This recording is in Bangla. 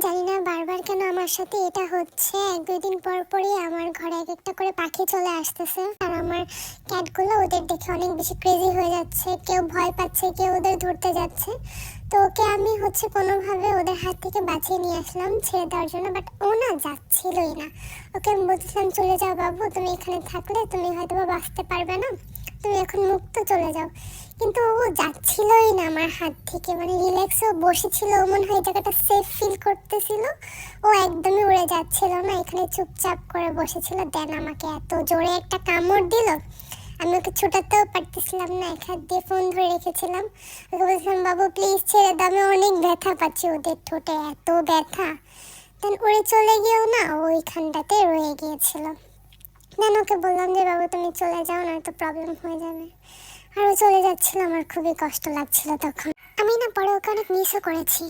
জানি না বারবার কেন আমার সাথে এটা হচ্ছে। এক দুই দিন পর পরই আমার ঘরে এক একটা করে পাখি চলে আসতেছে, আর আমার ক্যাটগুলো ওদের দেখে অনেক বেশি ক্রেজি হয়ে যাচ্ছে। কেউ ভয় পাচ্ছে, কেউ ওদের ধরতে যাচ্ছে। তো ওকে আমি কোনোভাবে ওদের হাত থেকে বাঁচিয়ে নিয়ে আসলাম ছেড়ে দেওয়ার জন্য, বাট ও না যাচ্ছিলই না। ওকে আমি বলছিলাম চলে যাও বাবু, তুমি এখানে থাকলে তুমি হয়তো বা বাঁচতে পারবে না, তুমি এখন মুক্ত চলে যাও। কিন্তু ও যাচ্ছিলই না আমার হাত থেকে, মানে রিল্যাক্সও বসেছিল, মনে হয় জায়গাটা সেফ ফিল করতেছিল। ও একদমই উড়ে যাচ্ছিল না, এখানে চুপচাপ করে বসেছিল। দেন আমাকে এত জোরে একটা কামড় দিল, আমি ওকে ছোটাতেও পারতেছিলাম না, এক হাত দিয়ে ফোন ধরে রেখেছিলাম। ওকে বলছিলাম বাবু প্লিজ ছেড়ে দাও, আমি অনেক ব্যথা পাচ্ছি, ওদের ঠোঁটে এত ব্যথা। দেন উড়ে চলে গিয়েও না ওইখানটাতে রয়ে গিয়েছিল। দেন ওকে বললাম যে বাবু তুমি চলে যাও, নয়তো প্রবলেম হয়ে যাবে। আর ও চলে যাচ্ছিল, আমার খুবই কষ্ট লাগছিল তখন। আমি না পরে ওকে অনেক মিসও করেছি।